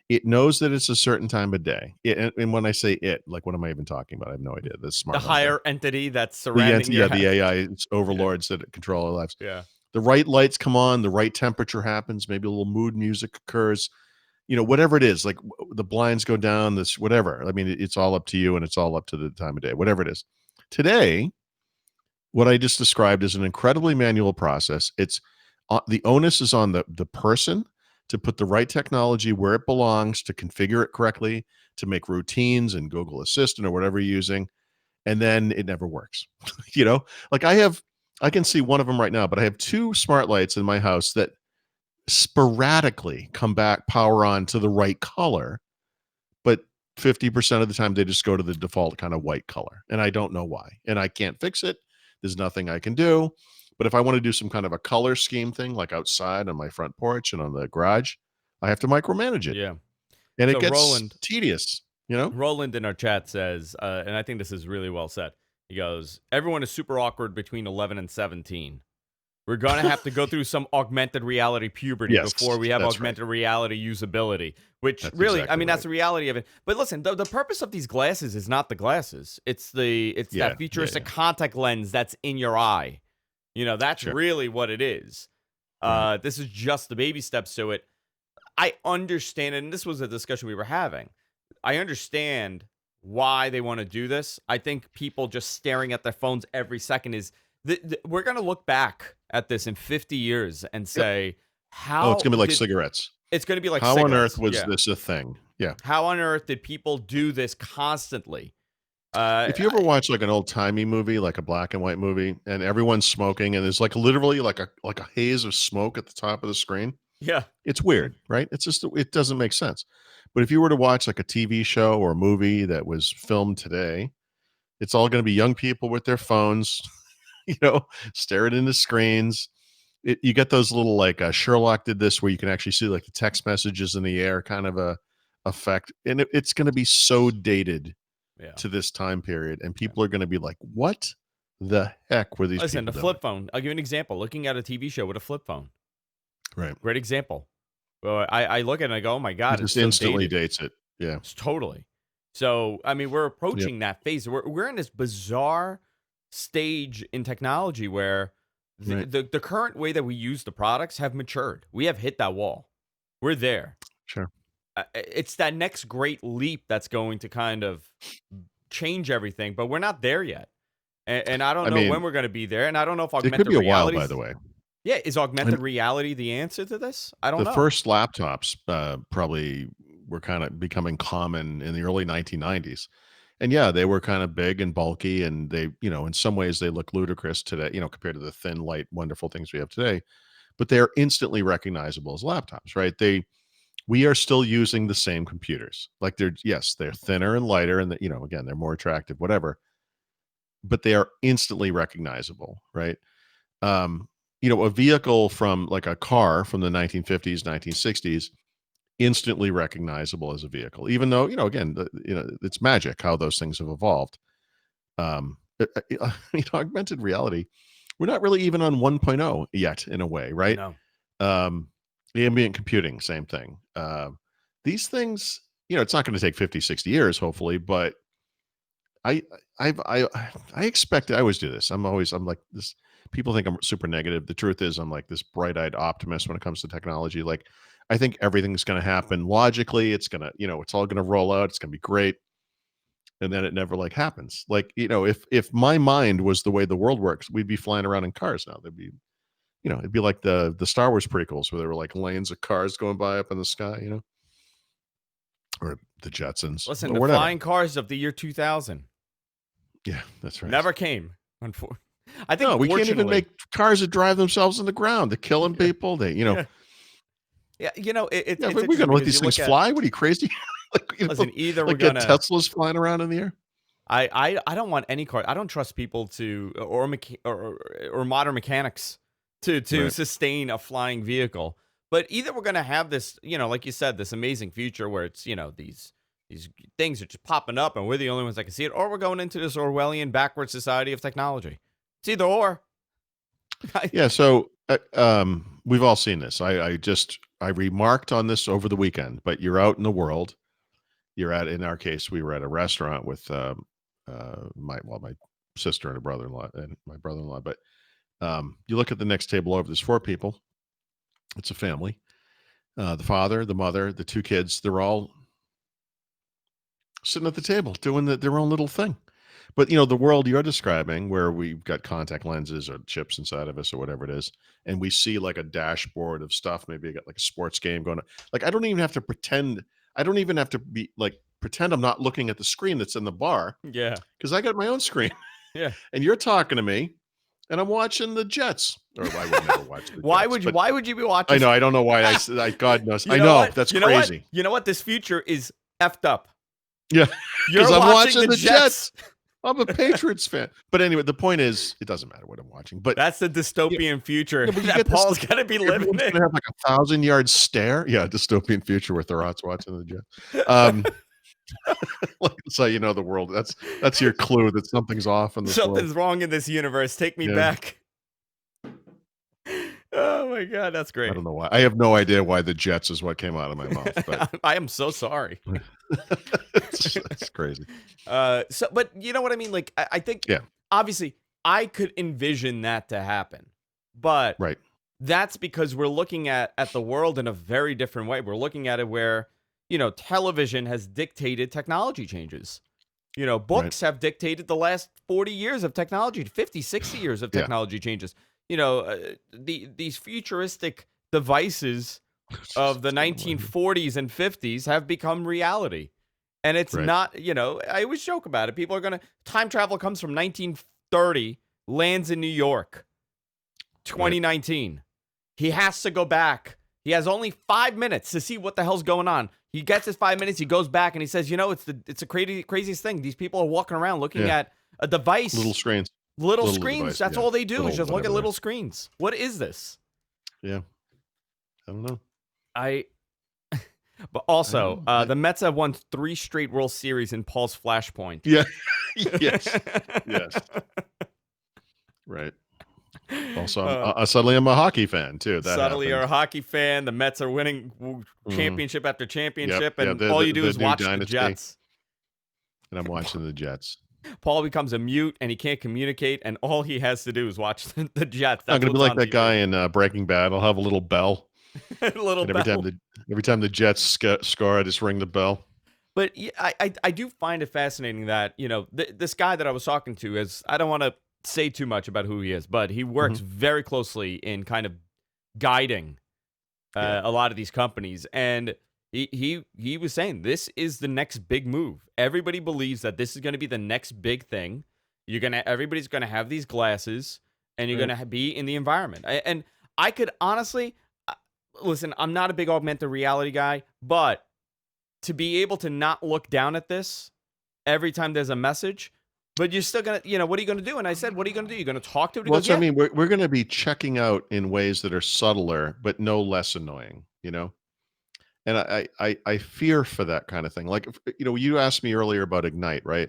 It knows that it's a certain time of day. And when I say it, like, what am I even talking about? I have no idea. The the smart home thing. higher entity that's surrounding your Yeah, house. the AI Yeah, overlords that control our lives. yeah, The right lights come on, the right temperature happens, maybe a little mood music occurs, whatever it is, like the blinds go down, this, whatever. I mean, it's all up to you, and it's all up to the time of day, whatever it is. Today, what I just described is an incredibly manual process. It's the onus is on the person to put the right technology where it belongs, to configure it correctly, to make routines and Google Assistant or whatever you're using, and then it never works. you know, like I can see one of them right now, but I have 2 smart lights in my house that sporadically come back, power on to the right color, but 50% of the time they just go to the default kind of white color. And I don't know why. And I can't fix it. There's nothing I can do. But if I want to do some kind of a color scheme thing, like outside on my front porch and on the garage, I have to micromanage it. yeah. And it So gets tedious. Roland in our chat says, and I think this is really well said. He goes, "Everyone is super awkward between 11 and 17. We're gonna have to go through some augmented reality puberty Yes, before we have that's right. augmented reality usability." Which That's really, I exactly mean, that's right. the reality of it. But listen, the purpose of these glasses is not the glasses. It's Yeah, that yeah, futuristic yeah. contact lens that's in your eye. That's Sure. really what it is. Right. This is just the baby steps to it. I understand, and this was a discussion we were having. I understand why they want to do this. I think people just staring at their phones every second is. We're going to look back at this in 50 years and Yep. say, Oh, it's how gonna be like did cigarettes. it's going to be like How on earth cigarettes? was Yeah. this a thing? Yeah. How on earth did people do this constantly? If you ever watch like an old timey movie, like a black and white movie, and everyone's smoking, and there's like literally like a haze of smoke at the top of the screen, Yeah. it's weird, right? It's just it doesn't make sense. But if you were to watch like a TV show or a movie that was filmed today, it's all going to be young people with their phones, you know, staring into screens. You get those little like Sherlock did this where you can actually see like the text messages in the air kind of a effect, and it's going to be so dated Yeah. to this time period, and people are going to be like, "What the heck were these Listen, people the doing?" flip phone. I'll give you an example. Looking at a TV show with a flip phone. Right. Great example. Well, I look at it and I go, oh my It God, it's just so instantly dated. dates it. Yeah. It's totally. So, I mean, we're Yep. approaching that phase. We're in this bizarre stage in technology where Right. the current way that we use the products have matured. We have hit that wall. We're there. Sure. It's that next great leap that's going to kind of change everything, but we're not there yet. And I don't I know mean, when we're going to be there. And I don't know if it could augmented be a while, reality by the way. yeah, is And augmented reality the answer to this? I don't the know. first laptops probably were kind of becoming common in the early 1990s. And yeah, they were kind of big and bulky, and they, in some ways they look ludicrous today, compared to the thin, light, wonderful things we have today. But they are instantly recognizable as laptops, right? We are still using the same computers. Like they're thinner and lighter, and again, they're more attractive, whatever. But they are instantly recognizable, right? Um, a vehicle from like a car from the 1950s, 1960s, instantly recognizable as a vehicle, even though, again, it's magic how those things have evolved. Augmented reality, we're not really even on 1.0 yet in a way, right? No. Um, ambient computing, same thing. These things, it's not going to take 50, 60 years, hopefully, but I I expect I always do this. I'm like this. People think I'm super negative. The truth is, I'm like this bright-eyed optimist when it comes to technology. Like, I think everything's going to happen logically. It's gonna, it's all going to roll out. It's going to be great, and then it never like happens. Like, if my mind was the way the world works, we'd be flying around in cars now. There'd be, it'd be like the Star Wars prequels where there were like lanes of cars going by up in the sky, or the Jetsons Listen, or the whatever. flying cars of the year 2000 Yeah, that's right. never came. I think No, we can't even fortunately, make cars that drive themselves in the ground. They're killing people. They, yeah, yeah, yeah, it's but we're interesting gonna let because these you things look at fly. What are you crazy? like, listen, either we're like get gonna Teslas flying around in the air. I don't want any car. I don't trust people to or modern mechanics to Right. sustain a flying vehicle. But either we're gonna have this, like you said, this amazing future where it's these things are just popping up and we're the only ones that can see it, or we're going into this Orwellian backward society of technology. It's either or. Yeah. So we've all seen this. I remarked on this over the weekend. But you're out in the world. In our case, we were at a restaurant with my sister and a brother-in-law and my brother-in-law. But you look at the next table over. There's 4 people. It's a family. The father, the mother, the 2 kids. They're all sitting at the table doing their own little thing. But the world you're describing, where we've got contact lenses or chips inside of us or whatever it is, and we see like a dashboard of stuff. Maybe I got like a sports game going on. Like I don't even have to pretend. I don't even have to be like pretend I'm not looking at the screen that's in the bar Yeah, because I got my own screen. yeah. And you're talking to me, and I'm watching the Jets. Or I would never watch the Jets. But Why would you be I watching? know I don't know why I said. God knows. You I know know what? that's You know what? crazy. You know what? This future is effed up. Yeah, You're because I'm watching watching the the Jets. I'm a Patriots fan. But anyway, the point is, it doesn't matter what I'm watching. But That's the dystopian future but you that get this. Paul's gonna be living Everyone's in. gonna have like 1,000-yard stare. Yeah, dystopian future with the rots watching the Jets. So the world. That's your clue that something's off in this world. Something's wrong in this universe. Take me Yeah. back. Oh my God, that's I great. don't know why. I have no idea why the Jets is what came out of my mouth. But I am so sorry. it's crazy. But you know what I mean? Like, I think, Yeah. obviously, I could envision that to happen, but Right. that's because we're looking at the world in a very different way. We're looking at it where, television has dictated technology changes. Books have dictated the last 40 years of technology, 50, 60 years of Yeah. technology changes. These futuristic devices of the 1940s and 50s have become reality. And it's Right. not, I always joke about it. People are going to, time travel comes from 1930, lands in New York, 2019. He has to go back. He has only 5 minutes to see what the hell's going on. He gets his 5 minutes. He goes back and he says, it's the craziest thing. These people are walking around looking at a device. Little screens. Little Little screens. device, That's yeah. all they do is Little just look at whatever. little screens. What is this? Yeah. I don't know. I but I don't also, know. the Mets have won 3 straight World Series in Paul's flashpoint. Yeah. Yes. Yes. Right. Also, Uh, suddenly I'm a hockey fan too. That Suddenly you're happened. a hockey fan, the Mets are winning Mhm. championship after Yep. championship, Yeah. and all you do The is new watch the dynasty, Jets. and I'm watching the Jets. Paul becomes a mute, and he can't communicate, and all he has to do is watch the Jets. I'm That's gonna be what's like on that guy TV. in Breaking Bad. I'll have a little bell, Little and bell. every time the Jets score, I just ring the bell. But I do find it fascinating that, this guy that I was talking to is, I don't want to say too much about who he is, but he works Mhm. very closely in kind of guiding Yeah. a lot of these companies. And he was saying this is the next big move. Everybody believes that this is going to be the next big thing. Everybody's gonna have these glasses, and you're Right. gonna be in the environment. And I could honestly, listen. I'm not a big augmented reality guy, but to be able to not look down at this every time there's a message, but you're still gonna, what are you gonna do? And I said, what are you gonna do? You're gonna talk to it? He Well, goes, that's what I yeah. mean. We're gonna be checking out in ways that are subtler, but no less annoying. You know. And I fear for that kind of thing. Like, you asked me earlier about Ignite, right?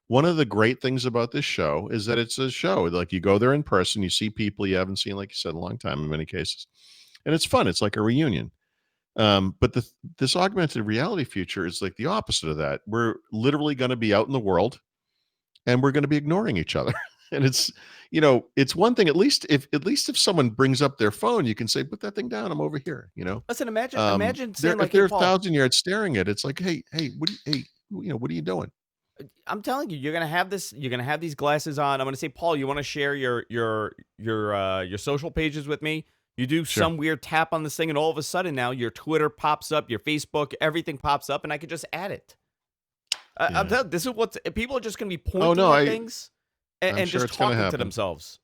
One of the great things about this show is that it's a show. Like, you go there in person, you see people you haven't seen, like you said, in a long time in many cases, and it's fun. It's like a reunion. But this augmented reality future is like the opposite of that. We're literally going to be out in the world, and we're going to be ignoring each other. And it's one thing. At least if someone brings up their phone, you can say, "Put that thing down. I'm over here." Listen, imagine There saying if like, hey, they're a Paul, thousand yards staring at it, it's like, hey, what are you doing? I'm telling you, you're gonna have this. You're gonna have these glasses on. I'm gonna say, Paul, you want to share your social pages with me? You do Sure. some weird tap on this thing, and all of a sudden now your Twitter pops up, your Facebook, everything pops up, and I could just add it. I'm Yeah. telling this is what people are just gonna be Oh, no, pointing at things and, I'm sure just it's gonna talking to happen. themselves.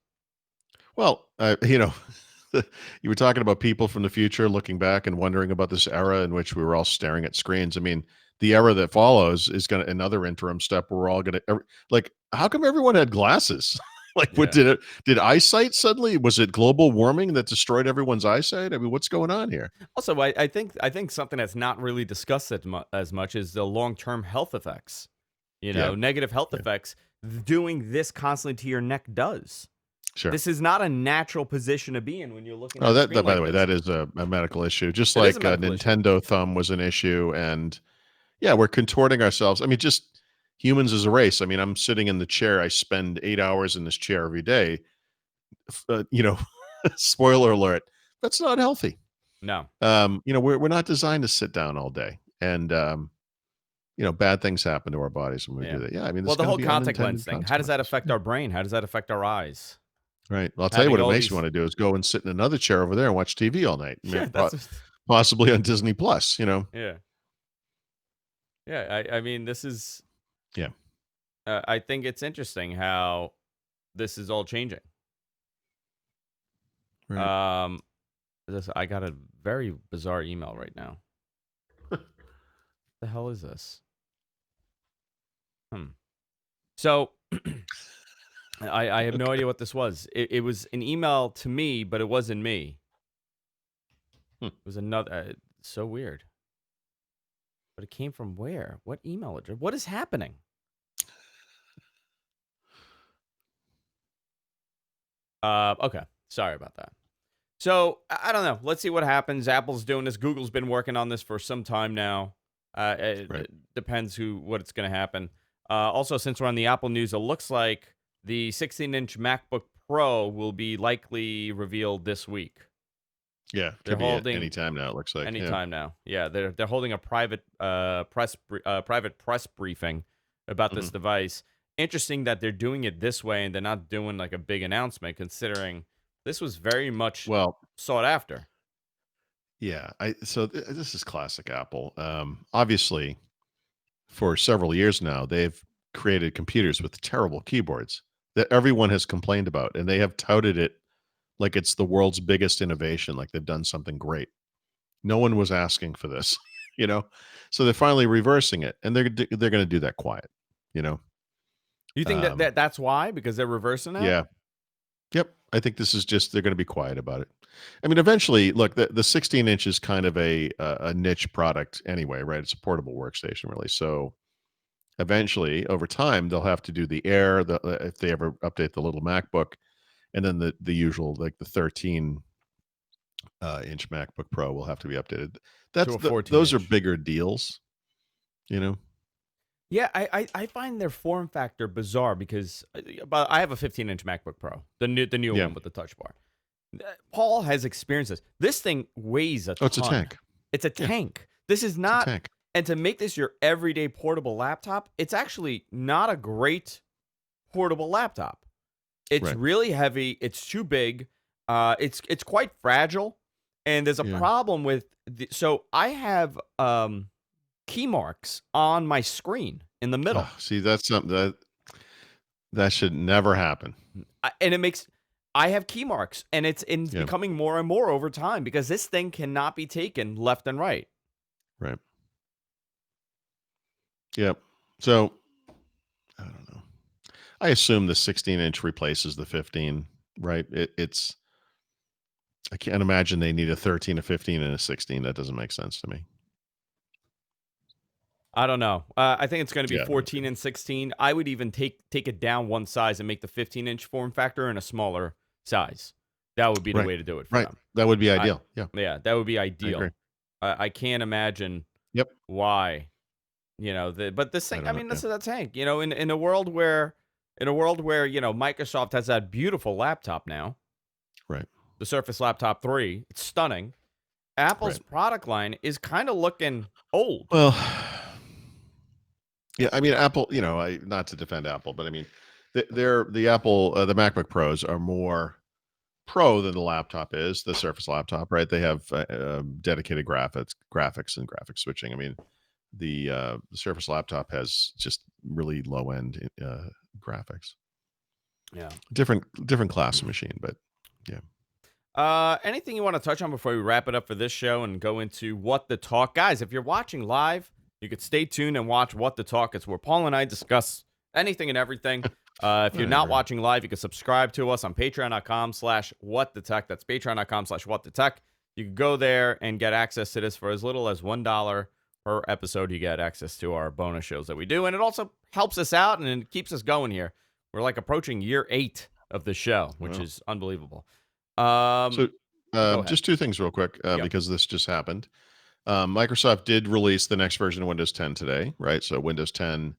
Well, you were talking about people from the future looking back and wondering about this era in which we were all staring at screens. I mean, the era that follows is gonna another interim step where we're all gonna like, how come everyone had glasses? Like, what Yeah. did eyesight suddenly was it global warming that destroyed everyone's eyesight? I mean, what's going on here? Also, I think something that's not really discussed as much is the long term health effects. Yeah. Negative health Yeah. effects doing this constantly to your neck does. Sure. This is not a natural position to be in when you're looking Oh, at a that screen by the like way, this. that is a medical issue, just It is a like medical issue. Nintendo thumb was an issue, and yeah, we're contorting ourselves. I mean, just humans as a race. I mean, I'm sitting in the chair. I spend 8 hours in this chair every day. Spoiler alert, that's not healthy. No. We're not designed to sit down all day, and bad things happen to our bodies when we do Yeah. that. Yeah, I mean, Well, there's the going to whole be contact lens unintended thing. How does that consequences. affect Yeah. our brain? How does that affect our eyes? Right. Well, I'll tell you what Having it all makes you these. want to do is go and sit in another chair over there and watch TV all night. I Yeah, mean, that's. possibly on Disney Plus. You know. Yeah. Yeah. I mean, this is. Yeah. I think it's interesting how this is all changing. Right. Um, I got a very bizarre email right now. The hell is this? So I have no Okay. idea what this was. It was an email to me, but it wasn't me. Hmm. It was another. So weird. But it came from where? What email address? What is happening? Okay. Sorry about that. So I don't know. Let's see what happens. Apple's doing this. Google's been working on this for some time now. Right. It depends what's going to happen. Also, since we're on the Apple news, it looks like the 16-inch MacBook Pro will be likely revealed this week. Yeah. They're Could be at holding any time now. It looks like. Yeah. anytime now. Yeah, they're holding a private press briefing about Mhm. this device. Interesting that they're doing it this way and they're not doing like a big announcement, considering this was very much Well, sought after. yeah. This is classic Apple. Obviously, for several years now, they've created computers with terrible keyboards that everyone has complained about, and they have touted it like it's the world's biggest innovation, like they've done something great. No one was asking for this, you know. So they're finally reversing it, and they're going to do that quiet, you know. You think that Um, that's why? Because they're reversing that? yeah, Yep. I think this is just they're going to be quiet about it. I mean, eventually, look, the 16 inch is kind of a niche product anyway, right? It's a portable workstation, really. So eventually, over time, they'll have to do the Air, if they ever update the little MacBook, and then the usual like the 13 inch MacBook Pro will have to be updated. to a 14 Those are inch. bigger deals, you know. Yeah, I find their form factor bizarre because but I have a 15-inch MacBook Pro, the new Yeah. one with the touch bar. Paul has experienced this. This thing weighs a Oh, it's a ton. tank. It's a Yeah, tank. This is it's a not, tank. and to make this your everyday portable laptop, it's actually not a great portable laptop. It's Right. really heavy. It's too big. It's quite fragile, and there's a Yeah. problem with so I have key marks on my screen in the middle. Oh, see, that's something that should never happen. And it makes I have key marks, and it's Yeah. becoming more and more over time because this thing cannot be taken left and right. Right. Yep. So I don't know. I assume the 16 inch replaces the 15, right? It's I can't imagine they need a 13, a 15, and a 16. That doesn't make sense to me. I don't know. I think it's going to be Yeah, I don't 14 and 16. I would even take it down one size and make the 15-inch form factor in a smaller size. That would be the Right. way to do it for Right. them. That would be I ideal. Yeah, Yeah, that would be I agree. ideal. I can't imagine Yep. why. But this I thing, I don't know. mean, Yeah. this is a tank. In a world where Microsoft has that beautiful laptop now, Right. the Surface Laptop 3, it's stunning. Apple's Right. product line is kind of looking old. Well, yeah, I mean, Apple, I not to defend Apple, but I mean, the Apple, the MacBook Pros are more pro than the laptop is, the Surface laptop, right? They have dedicated graphics and graphic switching. I mean, the Surface laptop has just really low end graphics. Yeah. Different class of machine, but yeah. Anything you want to touch on before we wrap it up for this show and go into What the Talk? Guys, if you're watching live, you could stay tuned and watch What the Talk. It's where Paul and I discuss anything and everything. If you're not Whatever. watching live, you can subscribe to us on patreon.com/whatthetech. That's patreon.com/whatthetech. You can go there and get access to this for as little as $1 per episode. You get access to our bonus shows that we do, and it also helps us out and it keeps us going here. We're like approaching year 8 of the show, which Well, is unbelievable. so Go ahead. just two things real quick Yep. because this just happened. Microsoft did release the next version of Windows 10 today, right? So Windows 10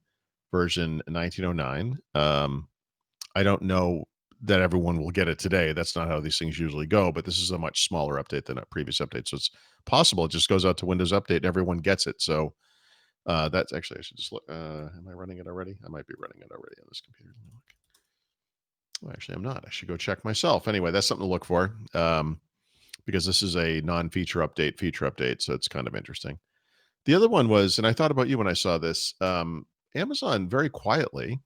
version 1909. I don't know that everyone will get it today. That's not how these things usually go, but this is a much smaller update than a previous update. So it's possible it just goes out to Windows Update and everyone gets it. So that's actually, I should just look. Am I running it already? I might be running it already on this computer. Let me look. Well, actually, I'm not. I should go check myself. Anyway, that's something to look for because this is a non-feature update, feature update. So it's kind of interesting. The other one was, and I thought about you when I saw this. Amazon very quietly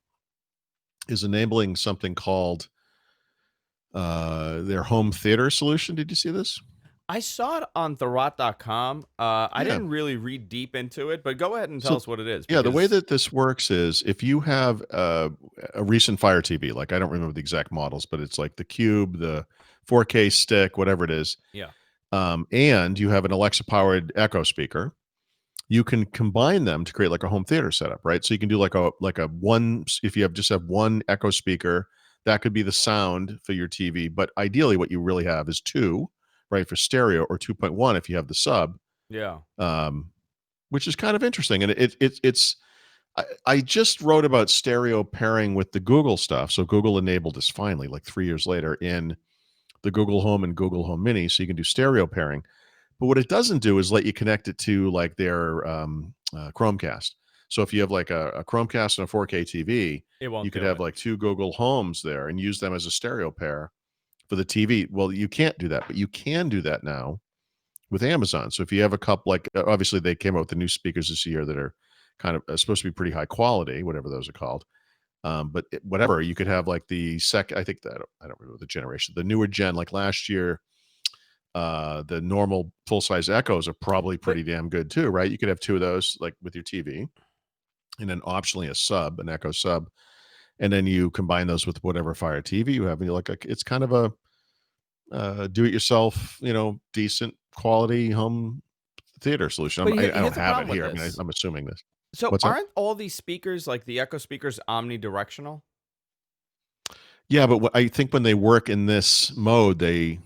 is enabling something called their home theater solution. Did you see this? I saw it on therot.com. I Yeah. didn't really read deep into it, but go ahead and tell So us what it is yeah, the way because that this works is if you have a recent Fire TV, like I don't remember the exact models, but it's like the Cube, the 4K stick, whatever it is, yeah. and you have an Alexa powered Echo speaker, you can combine them to create like a home theater setup, right? So you can do like a one if you have one Echo speaker, that could be the sound for your TV. But ideally, what you really have is two, right, for stereo, or 2.1 if you have the sub, Yeah. um, which is kind of interesting. And it's I just wrote about stereo pairing with the Google stuff. So Google enabled this finally, like 3 years later, in the Google Home and Google Home Mini, so you can do stereo pairing. But what it doesn't do is let you connect it to like their Chromecast. So if you have like a Chromecast and a 4K TV, It won't you could do have it. like two Google Homes there and use them as a stereo pair for the TV. Well, you can't do that, but you can do that now with Amazon. So if you have a couple, like obviously they came out with the new speakers this year that are kind of supposed to be pretty high quality, whatever those are called. But whatever, you could have like the second, I think that I don't remember the generation, the newer gen, like last year, the normal full size Echoes are probably But pretty damn good too, right? You could have two of those like with your TV, and then optionally a sub, an Echo sub. and then you combine those with whatever Fire TV you have, and you're like, it's kind of a do-it-yourself, decent quality home theater solution. But I don't here's the have it problem with here. I mean, this. I'm assuming this. So What's that? aren't all these speakers, like the Echo speakers, omnidirectional? Yeah, but I think when they work in this mode, you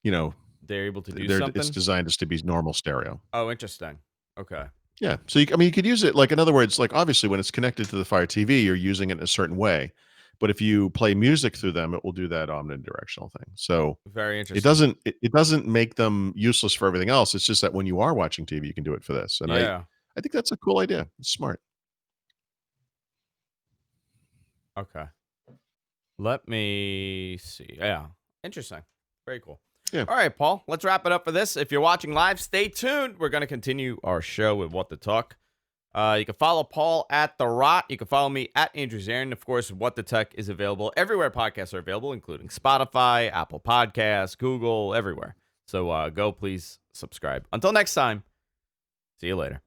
know, They're able to do it's something? designed just to be normal stereo. Oh, interesting. Okay. Yeah. So I mean, you could use it like, in other words, like obviously when it's connected to the Fire TV, you're using it in a certain way. But if you play music through them, it will do that omnidirectional thing. So Very it interesting. doesn't make them useless for everything else. It's just that when you are watching TV, you can do it for this. And Yeah. I think that's a cool idea. It's smart. Okay. Let me see. Yeah. Interesting. Very cool. Yeah. All right, Paul, let's wrap it up for this. If you're watching live, stay tuned. We're going to continue our show with What the Tuck. You can follow Paul at The Rot. You can follow me at Andrew Zarin. Of course, What the Tech is available everywhere podcasts are available, including Spotify, Apple Podcasts, Google, everywhere. So go, please subscribe. Until next time, see you later.